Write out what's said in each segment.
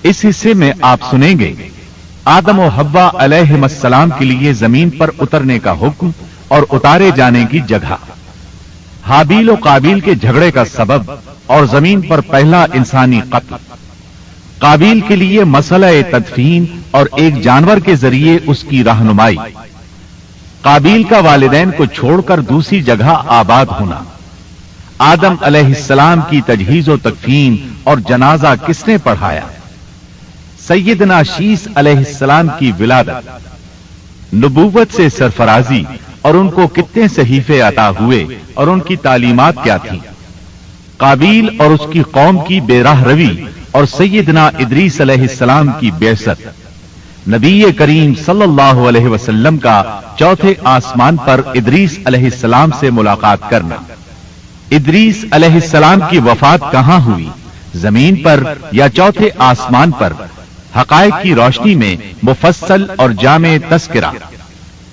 اس حصے میں آپ سنیں گے آدم و حوا علیہم السلام کے لیے زمین پر اترنے کا حکم اور اتارے جانے کی جگہ، حابیل و قابیل کے جھگڑے کا سبب اور زمین پر پہلا انسانی قتل، قابیل کے لیے مسئلہ تدفین اور ایک جانور کے ذریعے اس کی رہنمائی، قابیل کا والدین کو چھوڑ کر دوسری جگہ آباد ہونا، آدم علیہ السلام کی تجہیز و تکفین اور جنازہ کس نے پڑھایا، سیدنا شیس علیہ السلام کی ولادت، نبوت سے سرفرازی اور ان کو کتنے صحیفے عطا ہوئے اور ان کی تعلیمات کیا تھیں، قابیل اور اس کی قوم کی بے راہ روی اور سیدنا ادریس علیہ السلام کی بعثت، نبی کریم صلی اللہ علیہ وسلم کا چوتھے آسمان پر ادریس علیہ السلام سے ملاقات کرنا، ادریس علیہ السلام کی وفات کہاں ہوئی، زمین پر یا چوتھے آسمان پر، حقائق کی روشنی میں مفصل اور جامع تذکرہ۔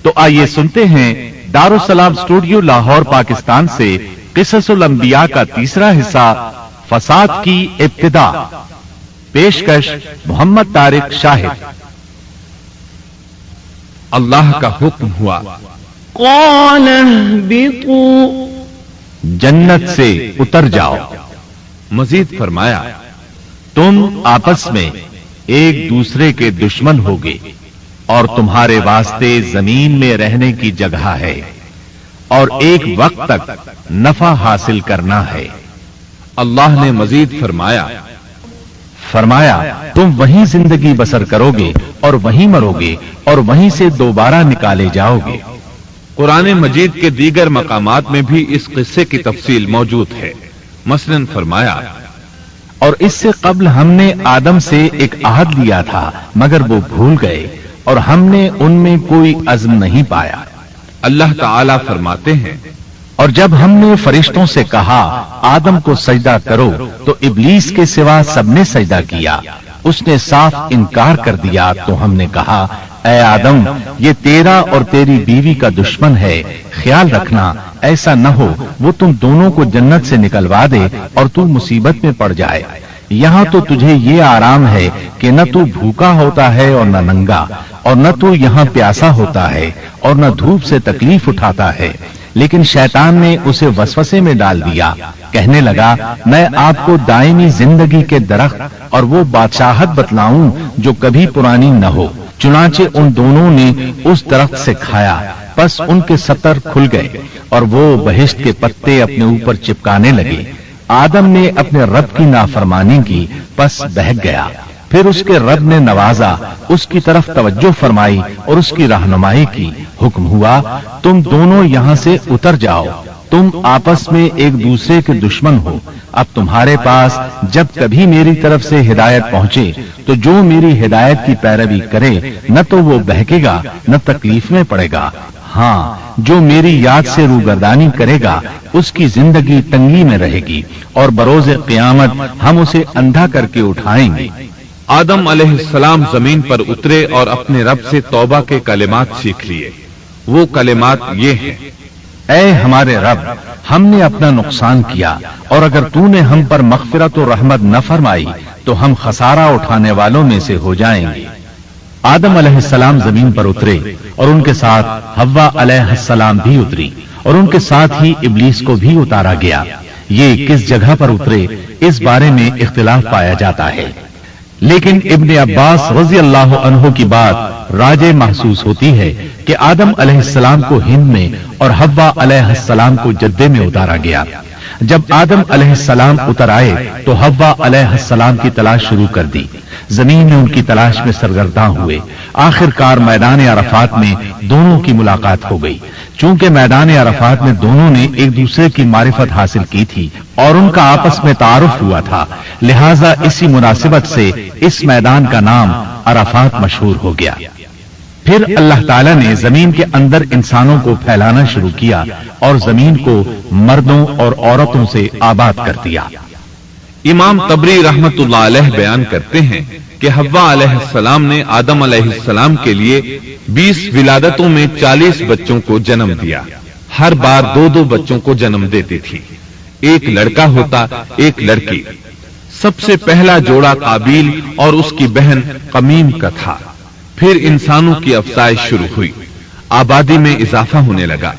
تو آئیے سنتے ہیں دارالسلام اسٹوڈیو لاہور پاکستان سے قصص الانبیاء کا تیسرا حصہ، فساد کی ابتدا۔ پیشکش محمد طارق شاہد۔ اللہ کا حکم ہوا، قال اهبطوا، جنت سے اتر جاؤ۔ مزید فرمایا، تم آپس میں ایک دوسرے کے دشمن ہوگے اور تمہارے واسطے زمین میں رہنے کی جگہ ہے اور ایک وقت تک نفع حاصل کرنا ہے۔ اللہ نے مزید فرمایا تم وہیں زندگی بسر کرو گے اور وہیں مرو گے اور وہیں سے دوبارہ نکالے جاؤ گے۔ قرآن مجید کے دیگر مقامات میں بھی اس قصے کی تفصیل موجود ہے۔ مثلاً فرمایا، اور اس سے قبل ہم نے آدم سے ایک عہد لیا تھا مگر وہ بھول گئے اور ہم نے ان میں کوئی عزم نہیں پایا۔ اللہ تعالی فرماتے ہیں، اور جب ہم نے فرشتوں سے کہا آدم کو سجدہ کرو تو ابلیس کے سوا سب نے سجدہ کیا، اس نے صاف انکار کر دیا۔ تو ہم نے کہا، اے آدم، یہ تیرا اور تیری بیوی کا دشمن ہے، خیال رکھنا ایسا نہ ہو وہ تم دونوں کو جنت سے نکلوا دے اور تو مصیبت میں پڑ جائے۔ یہاں تو تجھے یہ آرام ہے کہ نہ تو بھوکا ہوتا ہے اور نہ ننگا، اور نہ تو یہاں پیاسا ہوتا ہے اور نہ دھوپ سے تکلیف اٹھاتا ہے۔ لیکن شیطان نے اسے وسوسے میں ڈال دیا، کہنے لگا، میں آپ کو دائمی زندگی کے درخت اور وہ بادشاہت بتلاؤں جو کبھی پرانی نہ ہو۔ چنانچہ ان دونوں نے اس درخت سے کھایا، پس ان کے ستر کھل گئے اور وہ بہشت کے پتے اپنے اوپر چپکانے لگے۔ آدم نے اپنے رب کی نافرمانی کی، پس بہک گیا۔ پھر اس کے رب نے نوازا، اس کی طرف توجہ فرمائی اور اس کی رہنمائی کی۔ حکم ہوا، تم دونوں یہاں سے اتر جاؤ، تم آپس میں ایک دوسرے کے دشمن ہو۔ اب تمہارے پاس جب کبھی میری طرف سے ہدایت پہنچے تو جو میری ہدایت کی پیروی کرے نہ تو وہ بہکے گا نہ تکلیف میں پڑے گا، ہاں جو میری یاد سے روگردانی کرے گا اس کی زندگی تنگی میں رہے گی اور بروز قیامت ہم اسے اندھا کر کے اٹھائیں گے۔ آدم علیہ السلام زمین پر اترے اور اپنے رب سے توبہ کے کلمات سیکھ لیے۔ وہ کلمات یہ ہیں، اے ہمارے رب، ہم نے اپنا نقصان کیا اور اگر تو نے ہم پر مغفرت و رحمت نہ فرمائی تو ہم خسارہ اٹھانے والوں میں سے ہو جائیں گے۔ آدم علیہ السلام زمین پر اترے اور ان کے ساتھ حوا علیہ السلام بھی اتری اور ان کے ساتھ ہی ابلیس کو بھی اتارا گیا۔ یہ کس جگہ پر اترے اس بارے میں اختلاف پایا جاتا ہے، لیکن ابن عباس رضی اللہ عنہ کی بات راجح محسوس ہوتی ہے کہ آدم علیہ السلام کو ہند میں اور حوا علیہ السلام کو جدے میں اتارا گیا۔ جب آدم علیہ السلام اتر آئے تو حوا علیہ السلام کی تلاش شروع کر دی، زمین میں ان کی تلاش میں سرگرداں ہوئے۔ آخر کار میدان عرفات میں دونوں کی ملاقات ہو گئی۔ چونکہ میدان عرفات میں دونوں نے ایک دوسرے کی معرفت حاصل کی تھی اور ان کا آپس میں تعارف ہوا تھا، لہذا اسی مناسبت سے اس میدان کا نام عرفات مشہور ہو گیا۔ پھر اللہ تعالیٰ نے زمین کے اندر انسانوں کو پھیلانا شروع کیا اور زمین کو مردوں اور عورتوں سے آباد کر دیا۔ امام طبری رحمت اللہ علیہ بیان کرتے ہیں کہ حوا علیہ السلام نے آدم علیہ السلام کے لیے 20 ولادتوں میں 40 بچوں کو جنم دیا۔ ہر بار 2 بچوں کو جنم دیتی تھی، ایک لڑکا ہوتا ایک لڑکی۔ سب سے پہلا جوڑا قابیل اور اس کی بہن قمیم کا تھا۔ پھر انسانوں کی افزائش شروع ہوئی، آبادی میں اضافہ ہونے لگا۔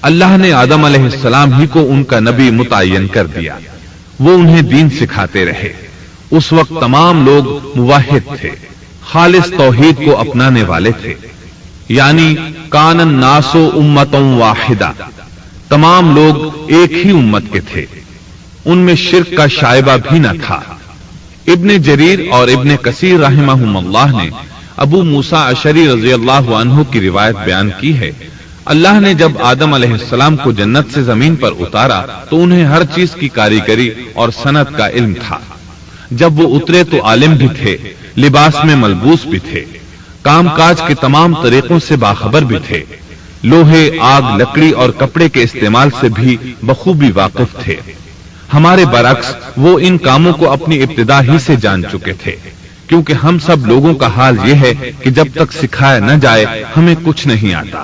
اللہ نے آدم علیہ السلام ہی کو ان کا نبی متعین کر دیا، وہ انہیں دین سکھاتے رہے۔ اس وقت تمام لوگ موحد تھے، خالص توحید کو اپنانے والے تھے، یعنی کان الناس امۃ واحدہ، تمام لوگ ایک ہی امت کے تھے، ان میں شرک کا شائبہ بھی نہ تھا۔ ابن جریر اور ابن کثیر رحمہم اللہ نے ابو موسیٰ اشعری رضی اللہ عنہ کی روایت بیان کی ہے، اللہ نے جب آدم علیہ السلام کو جنت سے زمین پر اتارا تو انہیں ہر چیز کی کاریگری اور صنعت کا علم تھا۔ جب وہ اترے تو عالم بھی تھے، لباس میں ملبوس بھی تھے، کام کاج کے تمام طریقوں سے باخبر بھی تھے، لوہے، آگ، لکڑی اور کپڑے کے استعمال سے بھی بخوبی واقف تھے۔ ہمارے برعکس وہ ان کاموں کو اپنی ابتدا ہی سے جان چکے تھے، کیونکہ ہم سب لوگوں کا حال یہ ہے کہ جب تک سکھایا نہ جائے ہمیں کچھ نہیں آتا۔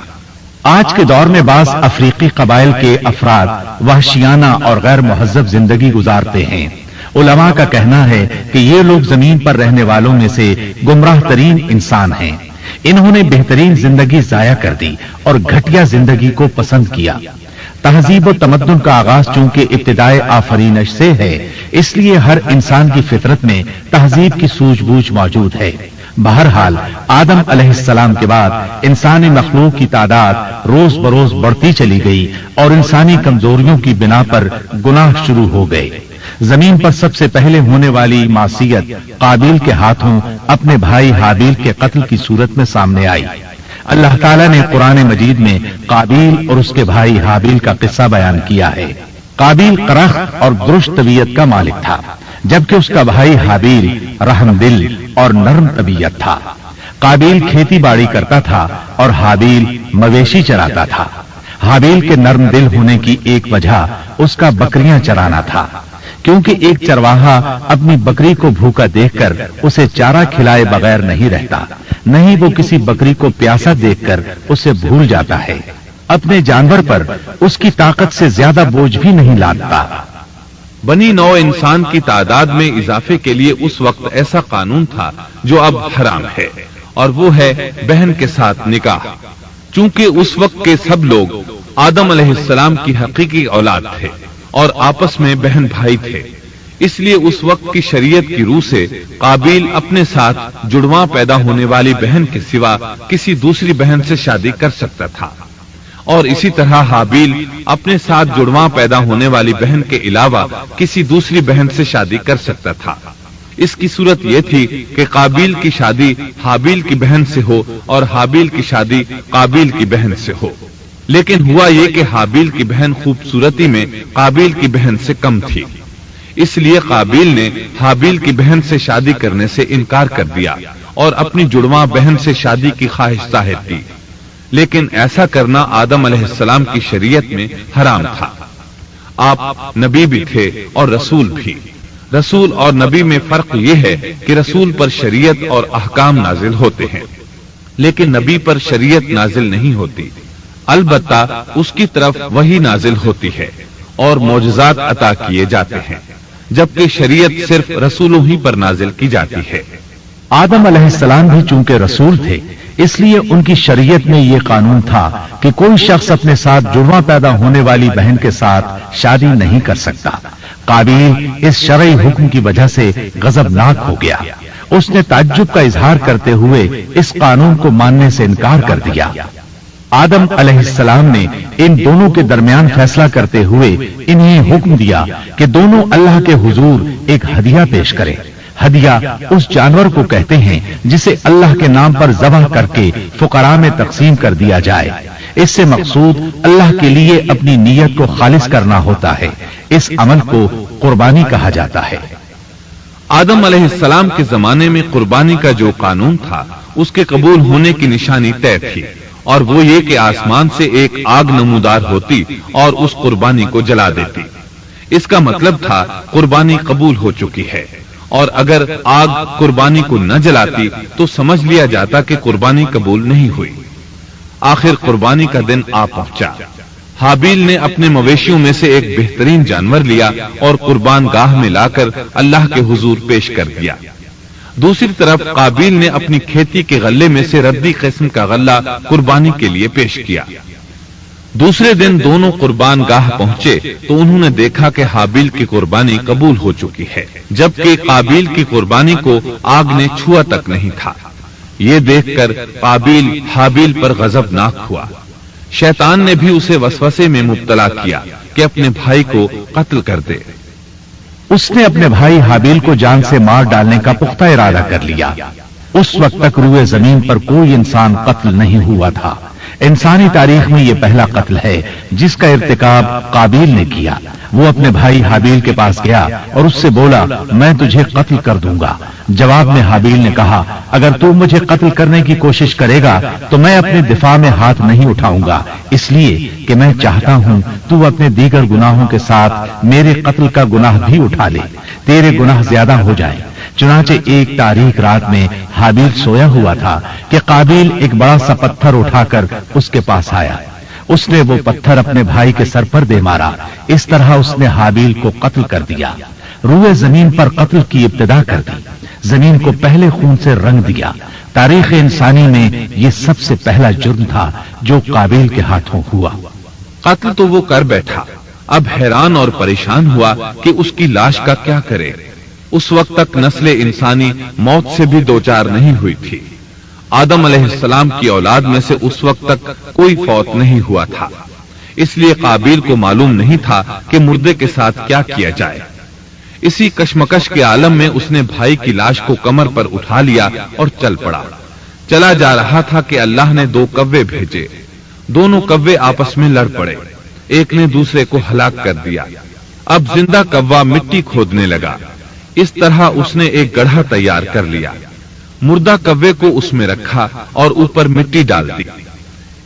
آج کے دور میں بعض افریقی قبائل کے افراد وحشیانہ اور غیر مہذب زندگی گزارتے ہیں۔ علماء کا کہنا ہے کہ یہ لوگ زمین پر رہنے والوں میں سے گمراہ ترین انسان ہیں۔ انہوں نے بہترین زندگی ضائع کر دی اور گھٹیا زندگی کو پسند کیا۔ تہذیب و تمدن کا آغاز چونکہ ابتدائے آفرینش سے ہے، اس لیے ہر انسان کی فطرت میں تہذیب کی سوجھ بوجھ موجود ہے۔ بہرحال آدم علیہ السلام کے بعد انسانی مخلوق کی تعداد روز بروز بڑھتی چلی گئی اور انسانی کمزوریوں کی بنا پر گناہ شروع ہو گئے۔ زمین پر سب سے پہلے ہونے والی معصیت قابیل کے ہاتھوں اپنے بھائی حابیل کے قتل کی صورت میں سامنے آئی۔ اللہ تعالیٰ نے قرآن مجید میں قابیل اور اس کے بھائی حابیل کا قصہ بیان کیا ہے۔ قابیل قرخت اور درشت طبیعت کا مالک تھا، جبکہ اس کا بھائی حابیل رحم دل اور نرم طبیعت تھا۔ قابیل کھیتی باڑی کرتا تھا اور حابیل مویشی چراتا تھا۔ حابیل کے نرم دل ہونے کی ایک وجہ اس کا بکریاں چرانا تھا، کیونکہ ایک چرواہا اپنی بکری کو بھوکا دیکھ کر اسے چارہ کھلائے بغیر نہیں رہتا، نہیں وہ کسی بکری کو پیاسا دیکھ کر اسے بھول جاتا ہے۔ اپنے جانور پر اس کی طاقت سے زیادہ بوجھ بھی نہیں لادتا۔ بنی نوع انسان کی تعداد میں اضافے کے لیے اس وقت ایسا قانون تھا جو اب حرام ہے، اور وہ ہے بہن کے ساتھ نکاح۔ چونکہ اس وقت کے سب لوگ آدم علیہ السلام کی حقیقی اولاد تھے اور آپس میں بہن بھائی تھے، اس لیے اس وقت کی شریعت کی روح سے قابیل اپنے ساتھ جڑواں پیدا ہونے والی بہن کے سوا کسی دوسری بہن سے شادی کر سکتا تھا، اور اسی طرح حابیل اپنے ساتھ جڑواں پیدا ہونے والی بہن کے علاوہ کسی دوسری بہن سے شادی کر سکتا تھا۔ اس کی صورت یہ تھی کہ قابیل کی شادی حابیل کی بہن سے ہو اور حابیل کی شادی قابیل کی بہن سے ہو، لیکن ہوا یہ کہ حابیل کی بہن خوبصورتی میں قابیل کی بہن سے کم تھی، اس لیے قابیل نے حابیل کی بہن سے شادی کرنے سے انکار کر دیا اور اپنی جڑواں بہن سے شادی کی خواہش ظاہر کی، لیکن ایسا کرنا آدم علیہ السلام کی شریعت میں حرام تھا۔ آپ نبی بھی تھے اور رسول بھی۔ رسول اور نبی میں فرق یہ ہے کہ رسول پر شریعت اور احکام نازل ہوتے ہیں، لیکن نبی پر شریعت نازل نہیں ہوتی، البتہ اس کی طرف وحی نازل ہوتی ہے اور معجزات عطا کیے جاتے ہیں، جبکہ شریعت صرف رسولوں ہی پر نازل کی جاتی ہے۔ آدم علیہ السلام بھی چونکہ رسول تھے، اس لیے ان کی شریعت میں یہ قانون تھا کہ کوئی شخص اپنے ساتھ جڑواں پیدا ہونے والی بہن کے ساتھ شادی نہیں کر سکتا۔ قابیل اس شرعی حکم کی وجہ سے غضبناک ہو گیا، اس نے تعجب کا اظہار کرتے ہوئے اس قانون کو ماننے سے انکار کر دیا۔ آدم علیہ السلام نے ان دونوں کے درمیان فیصلہ کرتے ہوئے انہیں حکم دیا کہ دونوں اللہ کے حضور ایک ہدیہ پیش کریں۔ ہدیہ اس جانور کو کہتے ہیں جسے اللہ کے نام پر ذبح کر کے فقراء میں تقسیم کر دیا جائے۔ اس سے مقصود اللہ کے لیے اپنی نیت کو خالص کرنا ہوتا ہے۔ اس عمل کو قربانی کہا جاتا ہے۔ آدم علیہ السلام کے زمانے میں قربانی کا جو قانون تھا اس کے قبول ہونے کی نشانی طے تھی، اور وہ یہ کہ آسمان سے ایک آگ نمودار ہوتی اور اس قربانی کو جلا دیتی۔ اس کا مطلب تھا قربانی قبول ہو چکی ہے، اور اگر آگ قربانی کو نہ جلاتی تو سمجھ لیا جاتا کہ قربانی قبول نہیں ہوئی۔ آخر قربانی کا دن آ پہنچا۔ حابیل نے اپنے مویشیوں میں سے ایک بہترین جانور لیا اور قربان گاہ میں لا کر اللہ کے حضور پیش کر دیا۔ دوسری طرف قابیل نے اپنی کھیتی کے غلے میں سے ردی قسم کا غلہ قربانی کے لیے پیش کیا۔ دوسرے دن دونوں قربان گاہ پہنچے تو انہوں نے دیکھا کہ حابیل کی قربانی قبول ہو چکی ہے، جبکہ قابیل کی قربانی کو آگ نے چھوا تک نہیں تھا۔ یہ دیکھ کر قابیل حابیل پر غضبناک ہوا۔ شیطان نے بھی اسے وسوسے میں مبتلا کیا کہ اپنے بھائی کو قتل کر دے۔ اس نے اپنے بھائی حابیل کو جان سے مار ڈالنے کا پختہ ارادہ کر لیا۔ اس وقت تک روئے زمین پر کوئی انسان قتل نہیں ہوا تھا۔ انسانی تاریخ میں یہ پہلا قتل ہے جس کا ارتکاب قابیل نے کیا۔ وہ اپنے بھائی حابیل کے پاس گیا اور اس سے بولا، میں تجھے قتل کر دوں گا۔ جواب میں حابیل نے کہا، اگر تو مجھے قتل کرنے کی کوشش کرے گا تو میں اپنے دفاع میں ہاتھ نہیں اٹھاؤں گا، اس لیے کہ میں چاہتا ہوں تو اپنے دیگر گناہوں کے ساتھ میرے قتل کا گناہ بھی اٹھا لے، تیرے گناہ زیادہ ہو جائیں۔ چنانچہ ایک تاریک رات میں حابیل سویا ہوا تھا کہ قابیل ایک بڑا سا پتھر اٹھا کر اس کے پاس آیا۔ اس نے وہ پتھر اپنے بھائی کے سر پر دے مارا۔ اس طرح اس نے حابیل کو قتل کر دیا۔ روئے زمین پر قتل کی ابتدا کر دی، زمین کو پہلے خون سے رنگ دیا۔ تاریخ انسانی میں یہ سب سے پہلا جرم تھا جو قابیل کے ہاتھوں ہوا۔ قتل تو وہ کر بیٹھا، اب حیران اور پریشان ہوا کہ اس کی لاش کا کیا کرے۔ اس وقت تک نسل انسانی موت سے بھی دوچار نہیں ہوئی تھی۔ آدم علیہ السلام کی اولاد میں سے اس وقت تک کوئی فوت نہیں ہوا تھا، اس لیے قابیل کو معلوم نہیں تھا کہ مردے کے ساتھ کیا کیا جائے۔ اسی کشمکش کے عالم میں اس نے بھائی کی لاش کو کمر پر اٹھا لیا اور چل پڑا۔ چلا جا رہا تھا کہ اللہ نے دو کوے بھیجے۔ دونوں کوے آپس میں لڑ پڑے، ایک نے دوسرے کو ہلاک کر دیا۔ اب زندہ کوا مٹی کھودنے لگا۔ اس طرح اس نے ایک گڑھا تیار کر لیا، مردہ کوے کو اس میں رکھا اور اوپر مٹی ڈال دی۔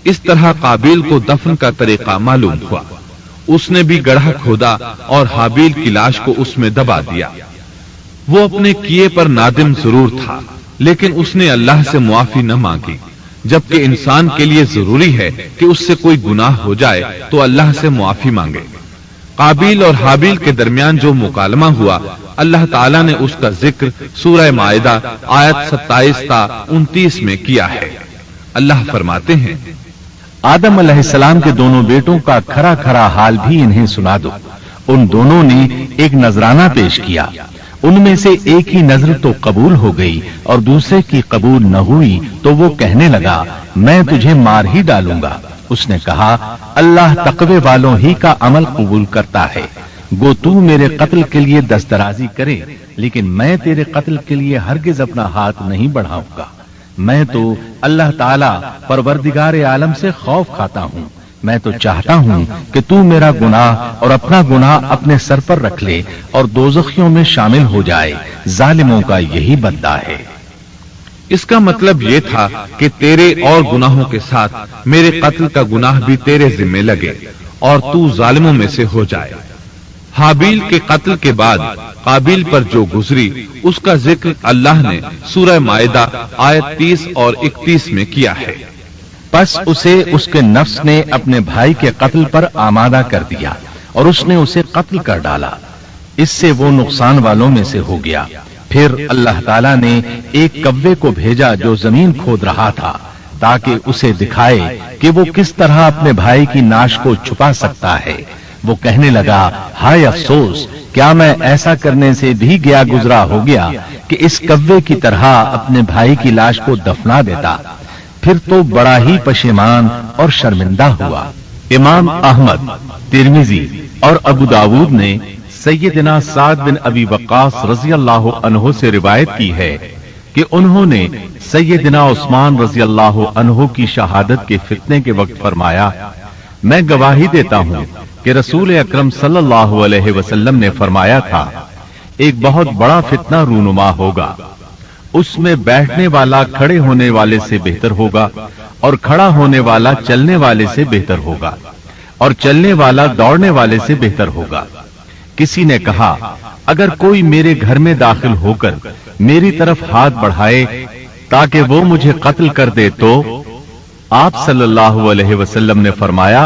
اس طرح قابیل کو دفن کا طریقہ معلوم ہوا۔ اس نے بھی گڑھا کھودا اور حابیل کی لاش کو اس میں دبا دیا۔ وہ اپنے کیے پر نادم ضرور تھا، لیکن اس نے اللہ سے معافی نہ مانگی، جبکہ انسان کے لیے ضروری ہے کہ اس سے کوئی گناہ ہو جائے تو اللہ سے معافی مانگے۔ قابیل اور حابیل کے درمیان جو مکالمہ ہوا، اللہ تعالیٰ نے اس کا ذکر سورہ مائدہ آیت 27 تا 29 میں کیا ہے۔ اللہ فرماتے ہیں، آدم علیہ السلام کے دونوں بیٹوں کا کھرا کھرا حال بھی انہیں سنا دو۔ ان دونوں نے ایک نذرانہ پیش کیا، ان میں سے ایک ہی نذر تو قبول ہو گئی اور دوسرے کی قبول نہ ہوئی تو وہ کہنے لگا، میں تجھے مار ہی ڈالوں گا۔ اس نے کہا، اللہ تقوی والوں ہی کا عمل قبول کرتا ہے، گو تو میرے قتل کے لیے دسترازی کرے، لیکن میں تیرے قتل کے لیے ہرگز اپنا ہاتھ نہیں بڑھاؤں گا۔ میں تو اللہ تعالی پروردگار عالم سے خوف کھاتا ہوں۔ میں تو چاہتا ہوں کہ تو میرا گناہ اور اپنا گناہ اپنے سر پر رکھ لے اور دوزخیوں میں شامل ہو جائے۔ ظالموں کا یہی بدلہ ہے۔ اس کا مطلب یہ تھا کہ تیرے اور گناہوں کے ساتھ میرے قتل کا گناہ بھی تیرے ذمہ لگے اور تو ظالموں میں سے ہو جائے۔ حابیل کے قتل کے بعد قابیل پر جو گزری اس کا ذکر اللہ نے سورہ مائدہ آیت 30 اور 31 میں کیا ہے۔ پس اسے اس کے نفس نے اپنے بھائی کے قتل پر آمادہ کر دیا اور اس نے اسے قتل کر ڈالا، اس سے وہ نقصان والوں میں سے ہو گیا۔ پھر اللہ تعالیٰ نے ایک کوے کو بھیجا جو زمین کھود رہا تھا تاکہ اسے دکھائے کہ وہ کس طرح اپنے بھائی کی ناش کو چھپا سکتا ہے۔ وہ کہنے لگا، ہائے افسوس، کیا میں ایسا کرنے سے بھی گیا گزرا ہو گیا کہ اس کوے کی طرح اپنے بھائی کی لاش کو دفنا دیتا۔ پھر تو بڑا ہی پشیمان اور شرمندہ ہوا۔ امام احمد، ترمذی اور ابو داود نے سیدنا سعد بن ابی وقاص رضی اللہ عنہ سے روایت کی ہے کہ انہوں نے سیدنا عثمان رضی اللہ عنہ کی شہادت کے فتنے کے وقت فرمایا، میں گواہی دیتا ہوں کہ رسول اکرم صلی اللہ علیہ وسلم نے فرمایا تھا، ایک بہت بڑا فتنہ رونما ہوگا، اس میں بیٹھنے والا کھڑے ہونے والے سے بہتر ہوگا اور کھڑا ہونے والا چلنے والے سے بہتر ہوگا اور چلنے والا دوڑنے والے سے بہتر ہوگا۔ کسی نے کہا، اگر کوئی میرے گھر میں داخل ہو کر میری طرف ہاتھ بڑھائے تاکہ وہ مجھے قتل کر دے تو آپ صلی اللہ علیہ وسلم نے فرمایا،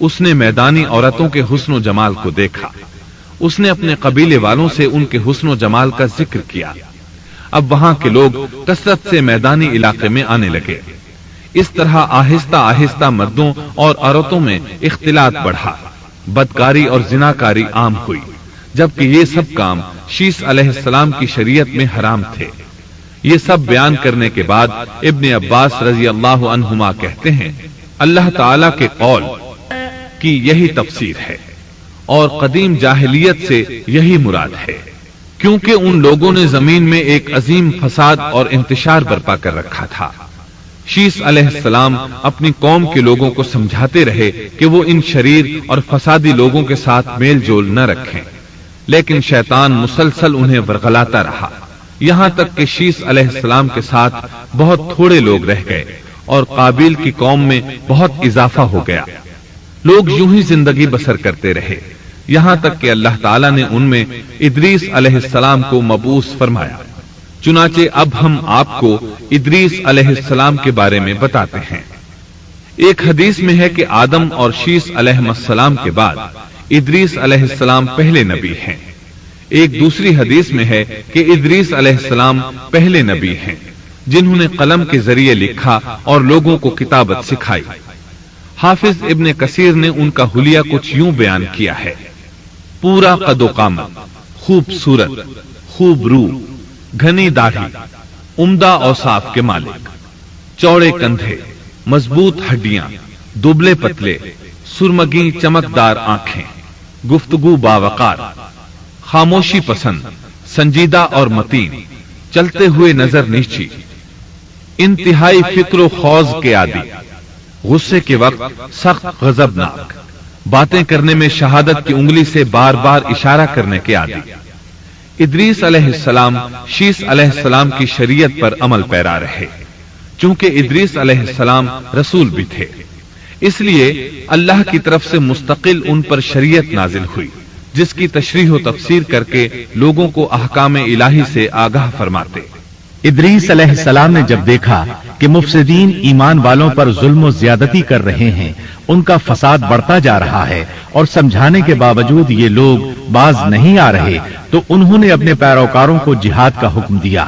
اس نے میدانی عورتوں کے حسن و جمال کو دیکھا، اس نے اپنے قبیلے والوں سے ان کے حسن و جمال کا ذکر کیا۔ اب وہاں کے لوگ کثرت سے میدانی علاقے میں آنے لگے۔ اس طرح آہستہ آہستہ مردوں اور عورتوں میں اختلاط بڑھا، بدکاری اور زناکاری عام ہوئی، جبکہ یہ سب کام شیس علیہ السلام کی شریعت میں حرام تھے۔ یہ سب بیان کرنے کے بعد ابن عباس رضی اللہ عنہما کہتے ہیں، اللہ تعالی کے قول کی یہی تفسیر ہے اور قدیم جاہلیت سے یہی مراد ہے، کیونکہ ان لوگوں نے زمین میں ایک عظیم فساد اور انتشار برپا کر رکھا تھا۔ شیس علیہ السلام اپنی قوم کے لوگوں کو سمجھاتے رہے کہ وہ ان شریر اور فسادی لوگوں کے ساتھ میل جول نہ رکھیں، لیکن شیطان مسلسل انہیں ورغلاتا رہا، یہاں تک کہ شیس علیہ السلام کے ساتھ بہت تھوڑے لوگ رہ گئے اور قابیل کی قوم میں بہت اضافہ ہو گیا۔ لوگ یوں ہی زندگی بسر کرتے رہے، یہاں تک کہ اللہ تعالیٰ نے ان میں ادریس علیہ السلام کو مبعوث فرمایا۔ چنانچہ اب ہم آپ کو ادریس علیہ السلام کے بارے میں بتاتے ہیں۔ ایک حدیث میں ہے کہ آدم اور شیس علیہ السلام کے بعد ادریس علیہ السلام پہلے نبی ہیں۔ ایک دوسری حدیث میں ہے کہ ادریس علیہ السلام پہلے نبی ہیں جنہوں نے قلم کے ذریعے لکھا اور لوگوں کو کتابت سکھائی۔ حافظ ابن کثیر نے ان کا حلیہ کچھ یوں بیان کیا ہے: پورا قد و قامت، خوبصورت، خوب روح، گھنی داڑھی، عمدہ اوصاف کے مالک، چوڑے کندھے، مضبوط ہڈیاں، دبلے پتلے، سرمگی چمکدار آنکھیں، گفتگو باوقار، خاموشی پسند، سنجیدہ اور متین، چلتے ہوئے نظر نیچی، انتہائی فکر و خوض کے عادی، غصے کے وقت سخت غضبناک، باتیں کرنے میں شہادت کی انگلی سے بار بار اشارہ کرنے کے عادی۔ ادریس علیہ السلام شیس علیہ السلام کی شریعت پر عمل پیرا رہے، چونکہ ادریس علیہ السلام رسول بھی تھے، اس لیے اللہ کی طرف سے مستقل ان پر شریعت نازل ہوئی، جس کی تشریح و تفسیر کر کے لوگوں کو احکام الہی سے آگاہ فرماتے۔ ادریس علیہ السلام نے جب دیکھا کہ مفسدین ایمان والوں پر ظلم و زیادتی کر رہے ہیں، ان کا فساد بڑھتا جا رہا ہے اور سمجھانے کے باوجود یہ لوگ باز نہیں آ رہے، تو انہوں نے اپنے پیروکاروں کو جہاد کا حکم دیا۔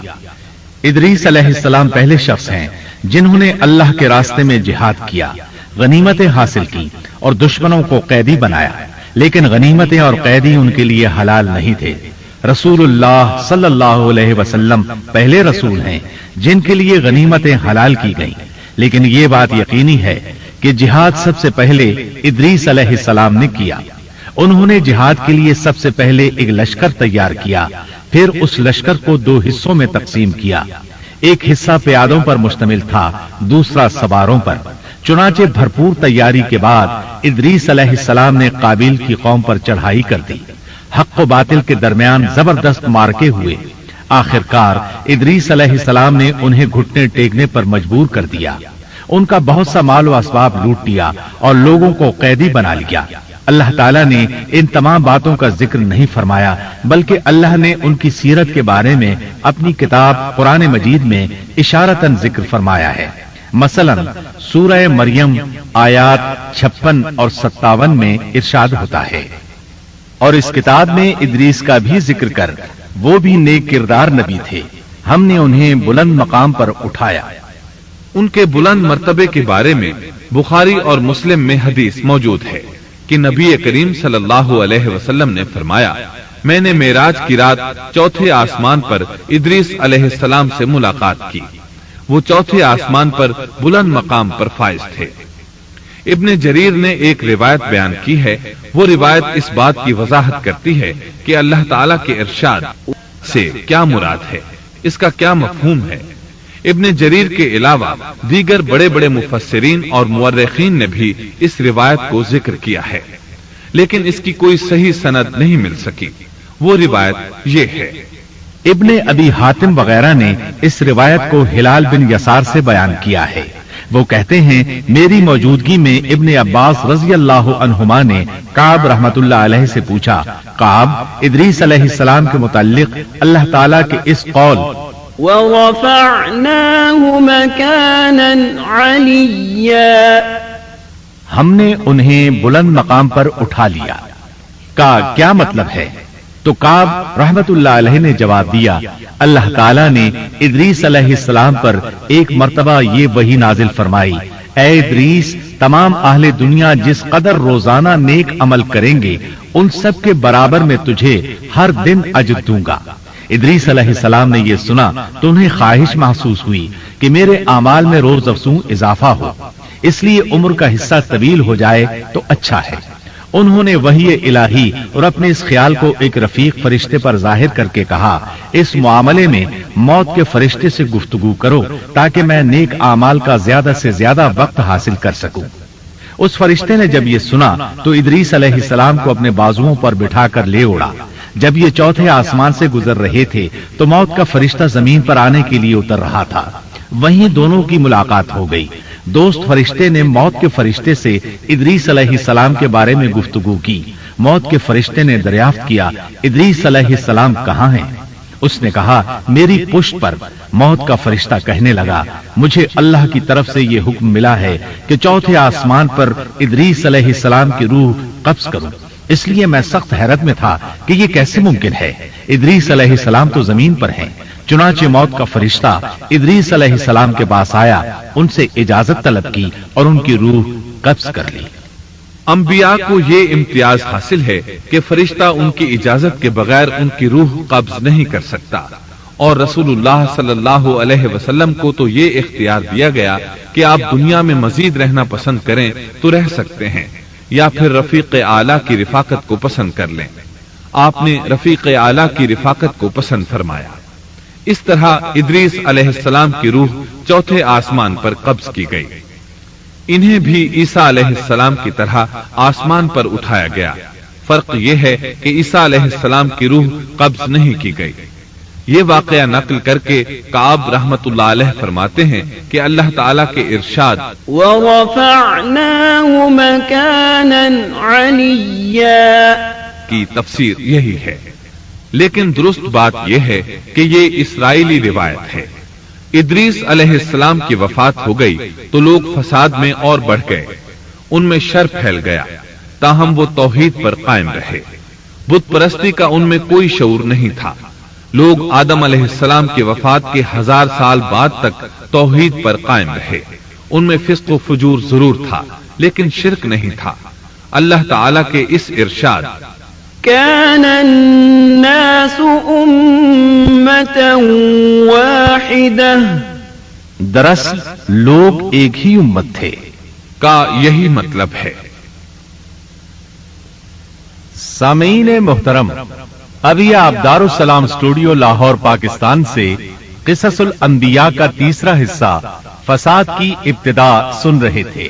ادریس علیہ السلام پہلے شخص ہیں جنہوں نے اللہ کے راستے میں جہاد کیا، غنیمتیں حاصل کی اور دشمنوں کو قیدی بنایا، لیکن غنیمتیں اور قیدی ان کے لیے حلال نہیں تھے۔ رسول اللہ صلی اللہ علیہ وسلم پہلے رسول ہیں جن کے لیے غنیمتیں حلال کی گئیں، لیکن یہ بات یقینی ہے کہ جہاد سب سے پہلے ادریس علیہ السلام نے کیا۔ انہوں نے جہاد کے لیے سب سے پہلے ایک لشکر تیار کیا، پھر اس لشکر کو دو حصوں میں تقسیم کیا۔ ایک حصہ پیادوں پر مشتمل تھا، دوسرا سواروں پر۔ چنانچہ بھرپور تیاری کے بعد ادریس علیہ السلام نے قابیل کی قوم پر چڑھائی کر دی۔ حق و باطل کے درمیان زبردست مارکے ہوئے۔ آخر کار ادریس علیہ السلام نے انہیں گھٹنے ٹیکنے پر مجبور کر دیا، ان کا بہت سا مال و اسباب لوٹ لیا اور لوگوں کو قیدی بنا لیا۔ اللہ تعالیٰ نے ان تمام باتوں کا ذکر نہیں فرمایا، بلکہ اللہ نے ان کی سیرت کے بارے میں اپنی کتاب قرآن مجید میں اشارتاً ذکر فرمایا ہے۔ مثلا سورہ مریم آیات 56 اور 57 میں ارشاد ہوتا ہے، اور اس کتاب میں ادریس کا بھی ذکر کر، وہ بھی نیک کردار نبی تھے، ہم نے انہیں بلند مقام پر اٹھایا۔ ان کے بلند مرتبے کے بارے میں بخاری اور مسلم میں حدیث موجود ہے کہ نبی کریم صلی اللہ علیہ وسلم نے فرمایا، میں نے معراج کی رات چوتھے آسمان پر ادریس علیہ السلام سے ملاقات کی، وہ چوتھے آسمان پر بلند مقام پر فائز تھے۔ ابن جریر نے ایک روایت بیان کی ہے، وہ روایت اس بات کی وضاحت کرتی ہے کہ اللہ تعالیٰ کے ارشاد سے کیا مراد ہے، اس کا کیا مفہوم ہے۔ ابن جریر کے علاوہ دیگر بڑے بڑے مفسرین اور مورخین نے بھی اس روایت کو ذکر کیا ہے، لیکن اس کی کوئی صحیح سند نہیں مل سکی۔ وہ روایت یہ ہے۔ ابن ابی حاتم وغیرہ نے اس روایت کو ہلال بن یسار سے بیان کیا ہے۔ وہ کہتے ہیں، میری موجودگی میں ابن عباس رضی اللہ عنہما نے کعب رحمت اللہ علیہ سے پوچھا، کعب، ادریس علیہ السلام کے متعلق اللہ تعالیٰ کے اس قول وَرَفَعْنَاهُ مَكَانًا عَلِيًّا ہم نے انہیں بلند مقام پر اٹھا لیا۔ کا کیا مطلب ہے؟ تو کعب رحمت اللہ علیہ نے جواب دیا، اللہ تعالیٰ نے ادریس علیہ السلام پر ایک مرتبہ یہ وحی نازل فرمائی، اے ادریس، تمام اہل دنیا جس قدر روزانہ نیک عمل کریں گے ان سب کے برابر میں تجھے ہر دن اجر دوں گا۔ ادریس علیہ السلام نے یہ سنا تو انہیں خواہش محسوس ہوئی کہ میرے اعمال میں روز افزوں اضافہ ہو، اس لیے عمر کا حصہ طویل ہو جائے تو اچھا ہے۔ انہوں نے وحی الہی اور اپنے اس خیال کو ایک رفیق فرشتے پر ظاہر کر کے کہا، اس معاملے میں موت کے فرشتے سے گفتگو کرو تاکہ میں نیک اعمال کا زیادہ سے زیادہ وقت حاصل کر سکوں۔ اس فرشتے نے جب یہ سنا تو ادریس علیہ السلام کو اپنے بازوؤں پر بٹھا کر لے اڑا۔ جب یہ چوتھے آسمان سے گزر رہے تھے تو موت کا فرشتہ زمین پر آنے کے لیے اتر رہا تھا، وہیں دونوں کی ملاقات ہو گئی۔ دوست فرشتے نے موت کے فرشتے سے ادریس علیہ السلام کے بارے میں گفتگو کی۔ موت کے فرشتے نے دریافت کیا، ادریس علیہ السلام کہاں ہیں؟ اس نے کہا، میری پشت پر۔ موت کا فرشتہ کہنے لگا، مجھے اللہ کی طرف سے یہ حکم ملا ہے کہ چوتھے آسمان پر ادریس علیہ السلام کی روح قبض کروں، اس لیے میں سخت حیرت میں تھا کہ یہ کیسے ممکن ہے، ادریس علیہ السلام تو زمین پر ہیں۔ چنانچہ موت کا فرشتہ ادریس علیہ السلام کے پاس آیا، ان سے اجازت طلب کی اور ان کی روح قبض کر لی۔ انبیاء کو یہ امتیاز حاصل ہے کہ فرشتہ ان کی اجازت کے بغیر ان کی روح قبض نہیں کر سکتا، اور رسول اللہ صلی اللہ علیہ وسلم کو تو یہ اختیار دیا گیا کہ آپ دنیا میں مزید رہنا پسند کریں تو رہ سکتے ہیں، یا پھر رفیق اعلیٰ کی رفاقت کو پسند کر لیں۔ آپ نے رفیق اعلیٰ کی رفاقت کو پسند فرمایا۔ اس طرح ادریس علیہ السلام کی روح چوتھے آسمان پر قبض کی گئی۔ انہیں بھی عیسیٰ علیہ السلام کی طرح آسمان پر اٹھایا گیا۔ فرق یہ ہے کہ عیسیٰ علیہ السلام کی روح قبض نہیں کی گئی۔ یہ واقعہ نقل کر کے کعب رحمت اللہ علیہ فرماتے ہیں کہ اللہ تعالیٰ کے ارشاد وَرَفَعْنَاهُ مَكَانًا عَلِيًّا کی تفسیر یہی ہے، لیکن درست بات یہ ہے کہ یہ اسرائیلی روایت ہے۔ ادریس علیہ السلام کی وفات ہو گئی تو لوگ فساد میں اور بڑھ گئے، ان میں شر پھیل گیا، تاہم وہ توحید پر قائم رہے۔ بت پرستی کا ان میں کوئی شعور نہیں تھا۔ لوگ آدم علیہ السلام کی وفات کے 1000 سال بعد تک توحید پر قائم رہے۔ ان میں فسق و فجور ضرور تھا لیکن شرک نہیں تھا۔ اللہ تعالیٰ کے اس ارشاد كان الناس أمة واحدة دراصل لوگ ایک ہی امت تھے کا یہی مطلب ہے۔ سامعین محترم، ابھی آپ دارالسلام اسٹوڈیو لاہور پاکستان سے قصص الانبیاء کا تیسرا حصہ فساد کی ابتدا سن رہے تھے۔